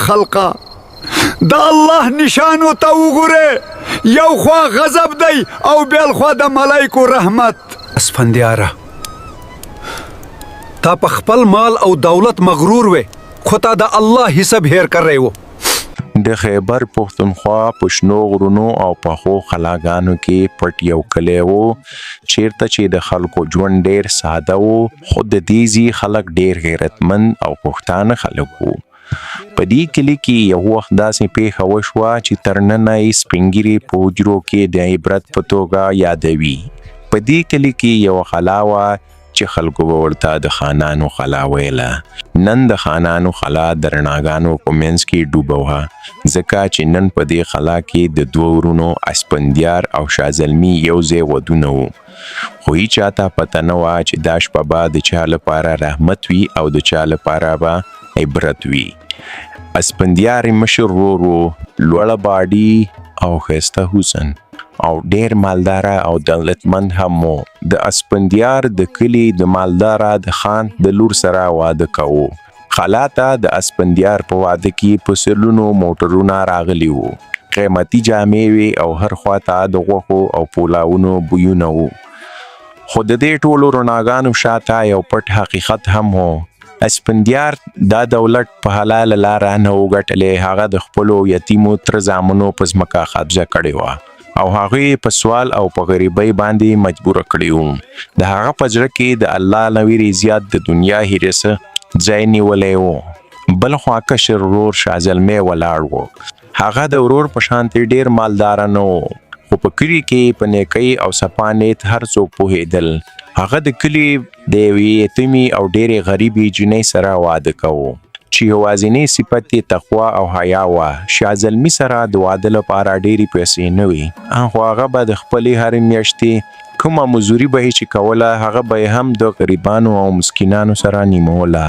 خلقا د الله نشانو ته وګوره، یو خوا غضب دی او بل خوا د ملایکو رحمت. اسفندیاره تا په خپل مال او دولت مغرور وې، خو تا د الله حساب هیر کړی و. د خیبر پښتونخوا په شنو غرونو او پخو خلاګانو کې پټ یو کلی و چیرته چې د خلکو ژوند ډیر ساده و، خو د دې ځای خلک ډیر غیرتمند او پښتانه خلک وو. په دې کلي کې یو وخت داسې پیښه وشوه چې تر ننه یې سپین ږیري په حجرو کې د عبرت په توګه یادوي. په دې کلي کې یو خلا وه چې خلکو به ورته د خانانو خلا ویله. نن د خانانو خلا د رڼاګانو په منځ کې ډوبه وه، ځکه چې نن په دې خلا کې د دوه ورونو اسپندیار او شازلمي یو ځای ودونه وو. خو هیچا ته پته نه وه چې دا شپه به د چا لپاره رحمت وي او د چا لپاره به عبرت وي. اسپندیار مشر ورور و، لوړه باډي او ښایسته حسن او ډیر مالداره او دولتمند هم و. د اسپندیار د کلي د مالداره د خان د لور سره واده کوو. خلا ته د اسپندیار په واده کې په سلونو موټرونه راغلي وو، قیمتي جامې وې او هر خوا ته د غوښو او پولاونو بویونه وو. خو د دې ټولو رڼاګانو شاته یو پټ حقیقت هم و. اسپندیار دا دولت په حلاله لاره نه و ګټلی، هغه د خپلو یتیمو تر زامنو په ځمکه قبضه کړې وه او هغوی په سوال او په غریبۍ باندې مجبوره کړي وو. د هغه په زړه کې د الله له ویرې زیات د دنیا هیرس ځای نیولی و. بل خوا کشر ورور شازلمی ولاړ و. هغه د ورور په شانتې ډیر مالداره نه و، خو په کلي کې په نیکۍ او صفا نیت هر څوک پوهېدل. هغه د کلي د یوې یتیمې او ډیرې غریبې جنۍ سره واده کوو چې یوازینی صفت یې تقوا او حیا وه. شازلمي سره د واده لپاره ډیرې پیسې نه وي، خو هغه به د خپلې هرې میاشتې کومه مزدوري به یې چې کوله هغه به یې هم د غریبانو او مسکینانو سره نیموله.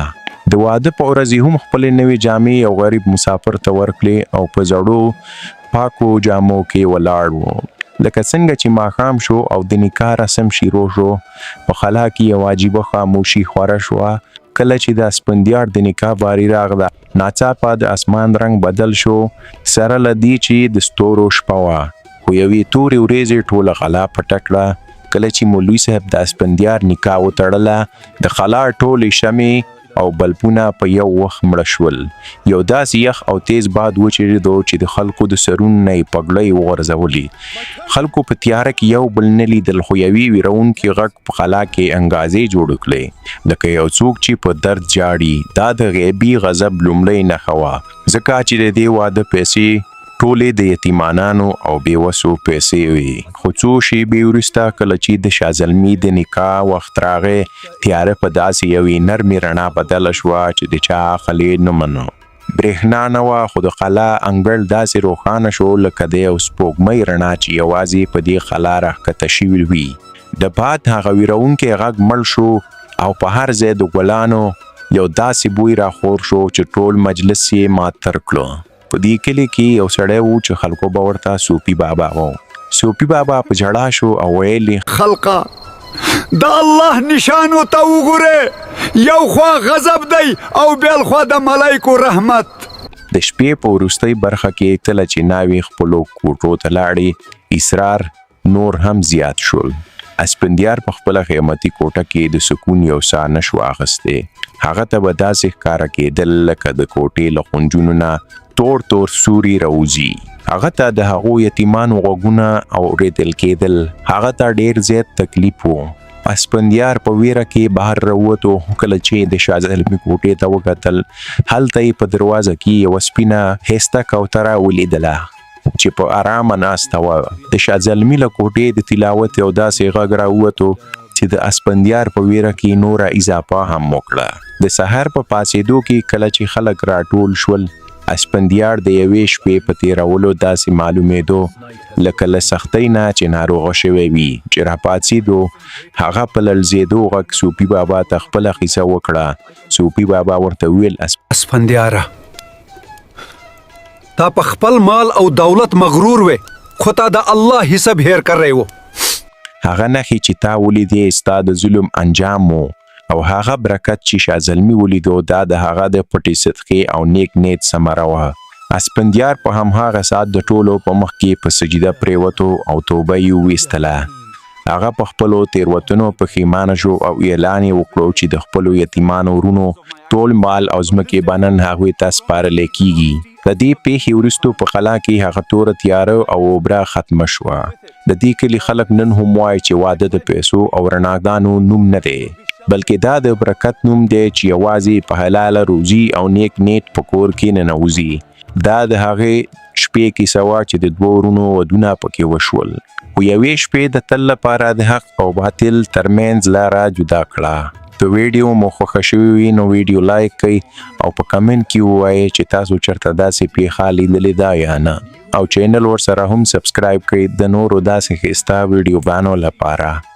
د واده په ورځ یې هم خپلې نوې جامې یو غریب مسافر ته ورکړې او په زړو پاکو جامو کې ولاړ و. لکه څنګه چې ماښام شو او د نکاح رسم شروع شو، په خلا کې یو عجیبه خاموشي خوره شوه. کله چې د اسپندیار د نکاح باری راغله، ناڅاپه د اسمان رنګ بدل شو، سره له دې چې د ستورو شپه وه، خو یوې تورې ورېځې ټوله خلا پټه کړه. کله چې مولوي صاحب د اسپندیار نکاح وتړله، د خلا ټولې شمې او بلپونه په یو وخت مړه شول. یو داسې یخ او تیز باد وچېدو چې د خلکو د سرونو نه یې پګړۍ وغورځولې. خلکو په تیاره کې یو بل نه لیدل، خو یوې ویرونکي غږ په خلا کې انګازې جوړ کړې، لکه یو څوک چې په درد جاړي. دا د غیبي غضب لومړۍ نښه وه، ځکه چې د دې واده پیسې ټولې د یتیمانانو او بېوسو پیسې وي. خو څو شېبې وروسته کله چې د شازلمي د نکاح وخت راغی، تیاره په داسې یوې نرمې رڼا بدله شوه چې د چا عقل یې نه منو. برېښنا نه وه، خو د قلا انګړ داسې روښانه شو لکه د یو سپوږمۍ رڼا چې یوازې په دې قلا راښکته شوې وي. د باد هغه ویرونکی غږ مړ شو او په هر ځای د ګلانو یو داسې بوی راخور شو چې ټول مجلس یې ماتر کړو. په دې کلي کې یو سړی و چې خلکو به ورته صوفي بابا و. صوفي بابا په ژړا شو او ویل خلقا د الله نشانو ته وګوره، یو خوا غضب دی او بل خوا د ملایکو رحمت. د شپې په وروستۍ برخه کې کله چې ناوې خپلو کوټو ته لاړې، اسرار نور هم زیات شول. اسپندیار په خپله قیمتي کوټه کې د سکون یو ساه نشو اخیستی. هغه ته به داسې ښکاره کېدل لکه د کوټې له خنجونو نه تور تور سوري راوځي. هغه ته د هغو یتیمانو غوږونه اورېدل کېدل. هغه ته ډیر زیات تکلیف و. اسپندیار په ویره کې بهر راووتو. کله چې د شازلمي کوټې ته وکتل، هلته یې په دروازه کې یوه سپینه ښایسته کوتره ولیدله چې په ارامه ناسته وه. د شازلمي له کوټې د تلاوت یو داسې غږ راووتو چې د اسپندیار په ویره کې نوره اضافه هم وکړه. د سحر په پاسېدو کې کله چې خلک راټول شول، اسپندیار د یوې شپې په تیرولو داسې معلومېدو لکه له سختۍ نه چې ناروغه شوی وي. چې راپاڅېدو، هغه په لړزېدو غږ صوفي بابا ته خپله قیصه وکړه. صوفي بابا ورته وویل اسپندیاره تا په خپل مال او دولت مغرور وې، خو تا د الله حساب هیر کړی و. هغه نښې چې تا ولیدې ستا د ظلم انجام و، او هغه برکت چې شاه زلمی ولیدو دا د هغه د پټې صدقې او نیک نیت ثمره وه. اسپندیار په هماغه ساعت د ټولو په مخ کې په سجده پریوتو او توبه یې وویستله. هغه په خپلو تیروتنو پښیمانه شو او اعلان یې وکړو چې د خپلو یتیمانو ورونو ټول مال او ځمکې به نن هغوی ته سپارلی کیږي. د دې پیښې وروستو په قلا کې هغه توره تیاره او اوبره ختمه شوه. د دې کلي خلک نن هم وایي چې واده د پیسو او رڼاګانو نوم نه دی، بلکې دا د برکت نوم دی چې یوازې په حلاله روزي او نیک نیت په کور کې ننوځي. دا د هغې شپې کیسه وه چې د دوو ورونو ودونه پکې وشول، خو یوې شپې د تل لپاره د حق او باطل ترمنځ لاره جدا کړه. په ویډیو مو خوښه شوې وي نو ویډیو لایک کړئ او په کمنټ کې ووایئ چې تاسو چېرته داسې پیښه لیدلې ده یا نه، او چینل ورسره هم سبسکرایب کړئ د نورو داسې ښایسته ویډیوګانو لپاره.